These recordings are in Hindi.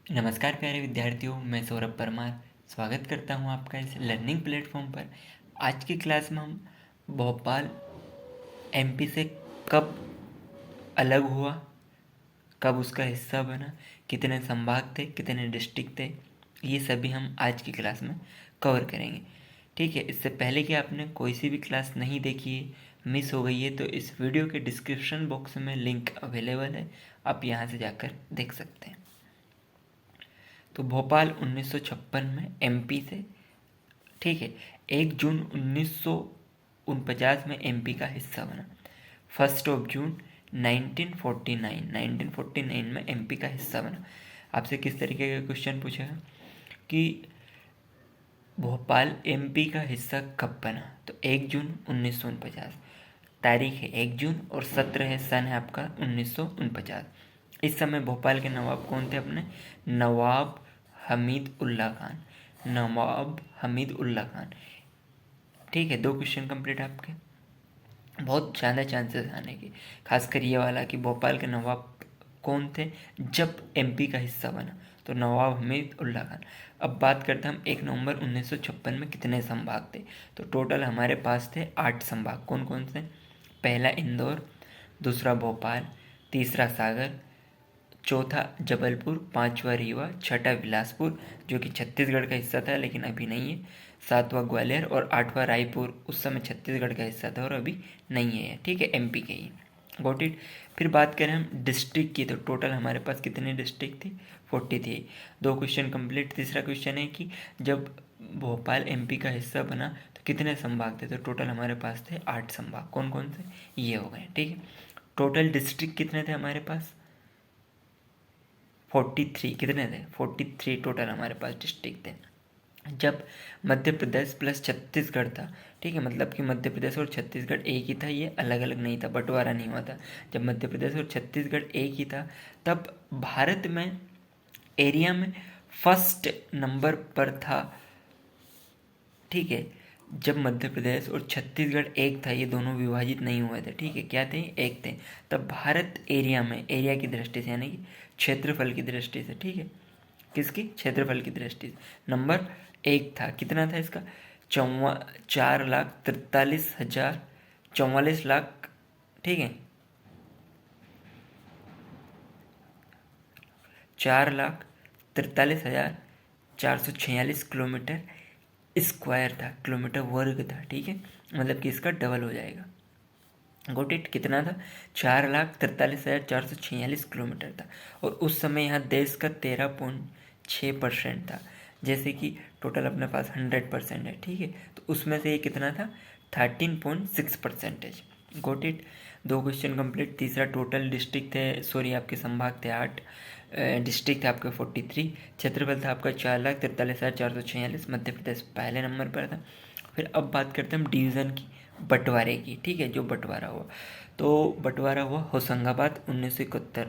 नमस्कार प्यारे विद्यार्थियों, मैं सौरभ परमार स्वागत करता हूं आपका इस लर्निंग प्लेटफॉर्म पर। आज की क्लास में हम भोपाल एमपी से कब अलग हुआ, कब उसका हिस्सा बना, कितने संभाग थे, कितने डिस्ट्रिक्ट थे, ये सभी हम आज की क्लास में कवर करेंगे। ठीक है, इससे पहले कि आपने कोई सी भी क्लास नहीं देखी है, मिस हो गई है, तो इस वीडियो के डिस्क्रिप्शन बॉक्स में लिंक अवेलेबल है, आप यहाँ से जाकर देख सकते हैं। तो भोपाल 1956 में एमपी से, ठीक है, 1 जून 1949 में एमपी का हिस्सा बना। 1 जून 1949 में एमपी का हिस्सा बना। आपसे किस तरीके का क्वेश्चन पूछा है कि भोपाल एमपी का हिस्सा कब बना, तो 1 जून 1949 तारीख है 1 जून और सत्र है, सन है आपका 1949। इस समय भोपाल के नवाब कौन थे अपने? नवाब हमीद उल्ला खान। नवाब हमीद उल्ला खान। ठीक है, 2 क्वेश्चन कंप्लीट आपके। बहुत ज़्यादा चांसेस आने के, खासकर ये वाला कि भोपाल के नवाब कौन थे जब एमपी का हिस्सा बना, तो नवाब हमीद उल्ला खान। अब बात करते हैं हम 1 नवंबर 1956 में कितने संभाग थे, तो टोटल हमारे पास थे 8 संभाग। कौन कौन से? पहला इंदौर, दूसरा भोपाल, तीसरा सागर, चौथा जबलपुर, पांचवा रीवा, छठा बिलासपुर जो कि छत्तीसगढ़ का हिस्सा था लेकिन अभी नहीं है, सातवां ग्वालियर और आठवां रायपुर, उस समय छत्तीसगढ़ का हिस्सा था और अभी नहीं है। ठीक है, एमपी के ही। Got it. फिर बात करें हम डिस्ट्रिक्ट की, तो टोटल हमारे पास कितने डिस्ट्रिक्ट थी? 40 थी। 2 क्वेश्चन कंप्लीट। तीसरा क्वेश्चन है कि जब भोपाल एमपी का हिस्सा बना तो कितने संभाग थे, तो टोटल हमारे पास थे 8 संभाग। कौन कौन से? ये हो गए। ठीक है, टोटल डिस्ट्रिक्ट कितने थे हमारे पास? 43। कितने थे? 43 टोटल हमारे पास डिस्ट्रिक्ट थे। जब मध्य प्रदेश प्लस छत्तीसगढ़ था, ठीक है, मतलब कि मध्य प्रदेश और छत्तीसगढ़ एक ही था, ये अलग अलग नहीं था, बंटवारा नहीं हुआ था। जब मध्य प्रदेश और छत्तीसगढ़ एक ही था, तब भारत में एरिया में फर्स्ट नंबर पर था। ठीक है, जब मध्य प्रदेश और छत्तीसगढ़ एक था, ये दोनों विभाजित नहीं हुए थे। ठीक है, क्या थे? एक थे। तब भारत एरिया में, एरिया की दृष्टि से यानी कि क्षेत्रफल की दृष्टि से, ठीक है, किसकी? क्षेत्रफल की दृष्टि से नंबर 1 था। कितना था इसका? 4,43,000, 44 लाख। ठीक है, 4,43,446 किलोमीटर स्क्वायर था, किलोमीटर वर्ग था। ठीक है, मतलब कि इसका डबल हो जाएगा। Got it. कितना था? 4,43,446 किलोमीटर था। और उस समय यहाँ देश का 13.6% था, जैसे कि टोटल अपने पास 100% है। ठीक है, तो उसमें से ये कितना था? 13.6%। Got it. 2 question complete. तीसरा, टोटल डिस्ट्रिक्ट थे, सॉरी आपके संभाग थे 8, डिस्ट्रिक्ट था आपका 43, क्षेत्रफल था आपका 4,43,446, मध्य प्रदेश पहले नंबर पर था। फिर अब बात करते हैं हम डिवीज़न की, बंटवारे की। ठीक है, जो बंटवारा हुआ, तो बंटवारा हुआ होशंगाबाद 1971।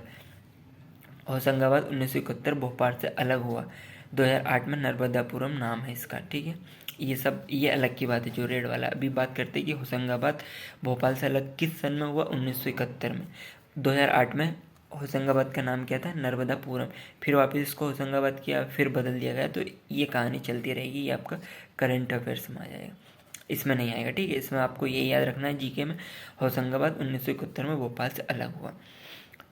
होशंगाबाद 1971 भोपाल से अलग हुआ। 2008 में नर्मदापुरम नाम है इसका। ठीक है, ये सब ये अलग की बात है जो रेड वाला। अभी बात करते हैं कि होशंगाबाद भोपाल से अलग किस सन में हुआ? 1971 में। 2008 में होशंगाबाद का नाम क्या था? नर्मदापुरम। फिर वापस इसको होशंगाबाद किया, फिर बदल दिया गया। तो ये कहानी चलती रहेगी, ये आपका करंट अफेयर्स में आ जाएगा, इसमें नहीं आएगा। ठीक है, इसमें आपको ये याद रखना है जीके में, होशंगाबाद 1971 में भोपाल से अलग हुआ।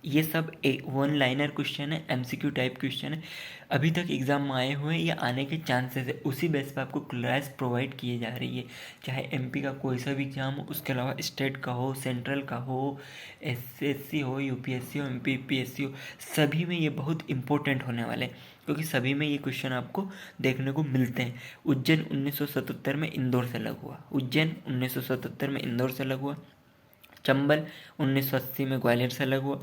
ये सब एक 1 लाइनर क्वेश्चन है, एमसीक्यू टाइप क्वेश्चन है, अभी तक एग्जाम में आए हुए हैं या आने के चांसेस है, उसी बेस पे आपको क्लास प्रोवाइड किए जा रही है। चाहे एमपी का कोई सा भी एग्जाम हो, उसके अलावा स्टेट का हो, सेंट्रल का हो, एसएससी हो, यूपीएससी हो, एमपीपीएससी हो, सभी में ये बहुत इंपॉर्टेंट होने वाले हैं, क्योंकि सभी में ये क्वेश्चन आपको देखने को मिलते हैं। उज्जैन 1977 में इंदौर से अलग हुआ। उज्जैन 1977 में इंदौर से अलग हुआ। चंबल 1980 में ग्वालियर से अलग हुआ।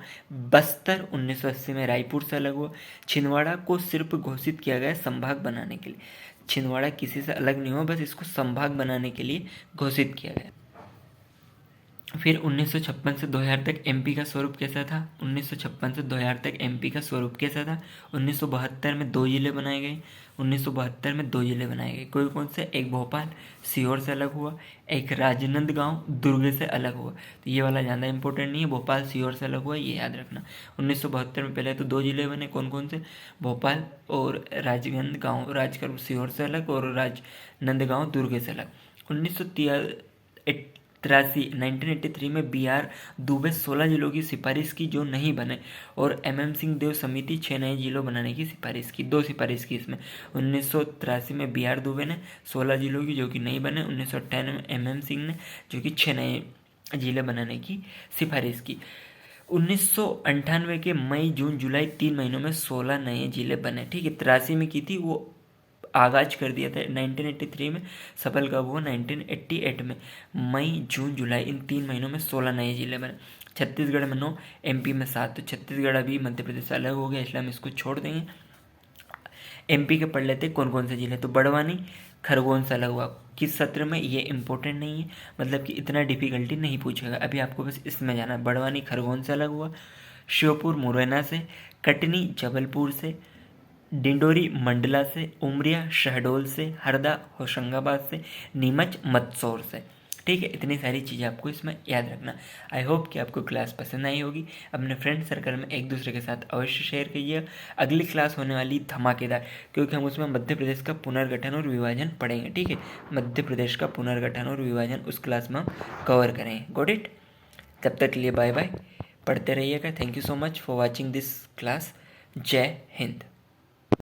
बस्तर 1980 में रायपुर से अलग हुआ। छिंदवाड़ा को सिर्फ घोषित किया गया संभाग बनाने के लिए। छिंदवाड़ा किसी से अलग नहीं हुआ, बस इसको संभाग बनाने के लिए घोषित किया गया। फिर 1956 से 2000 तक एमपी का स्वरूप कैसा था? 1956 से 2000 तक एमपी का स्वरूप कैसा था? 1972 में 2 जिले बनाए गए। 1972 में 2 जिले बनाए गए। कोई कौन से? एक भोपाल सीहोर से अलग हुआ, एक राजनांदगांव दुर्ग से अलग हुआ। तो ये वाला ज़्यादा इंपॉर्टेंट नहीं है, भोपाल सीहोर से अलग हुआ, ये याद रखना। 1972 में पहले तो 2 जिले बने, कौन कौन से? भोपाल और राजनांदगांव, राजगढ़ सीहोर से अलग और राजनांदगांव दुर्ग से अलग। 1983 में बी.आर. दुबे 16 जिलों की सिफारिश की जो नहीं बने, और एम.एम. सिंह देव समिति 6 नए जिलों बनाने की सिफारिश की। 2 सिफारिश की इसमें। 1983 में बी.आर. दुबे ने 16 जिलों की जो कि नहीं बने, 1998 में एम.एम. सिंह ने जो कि 6 नए जिले बनाने की सिफारिश की। 1998 के मई जून जुलाई 3 महीनों में 16 नए जिले बने। ठीक है, 83 में की थी, वो आगाज कर दिया था 1983 में, सफल कब हुआ? 1988 में। मई जून जुलाई इन 3 महीनों में 16 नए जिले बने। छत्तीसगढ़ में 9, एमपी में 7। तो छत्तीसगढ़ अभी मध्य प्रदेश से अलग हो गया, इसलिए हम इसको छोड़ देंगे। एमपी के पढ़ लेते कौन कौन से जिले। तो बड़वानी खरगोन से अलग हुआ। किस सत्र में? ये इंपॉर्टेंट नहीं है, मतलब कि इतना डिफिकल्टी नहीं पूछेगा। अभी आपको बस इसमें जाना है। बड़वानी खरगोन से अलग हुआ, श्योपुर मुरैना से, कटनी जबलपुर से, डिंडोरी मंडला से, उमरिया शहडोल से, हरदा होशंगाबाद से, नीमच मंदसौर से। ठीक है, इतनी सारी चीज़ें आपको इसमें याद रखना। आई होप कि आपको क्लास पसंद आई होगी। अपने फ्रेंड सर्कल में एक दूसरे के साथ अवश्य शेयर कीजिए। अगली क्लास होने वाली धमाकेदार, क्योंकि हम उसमें मध्य प्रदेश का पुनर्गठन और विभाजन पढ़ेंगे। ठीक है, मध्य प्रदेश का पुनर्गठन और विभाजन उस क्लास में हम कवर करेंगे। Got it? तब तक के लिए बाय बाय, पढ़ते रहिएगा। Thank you so much for watching this class. जय हिंद।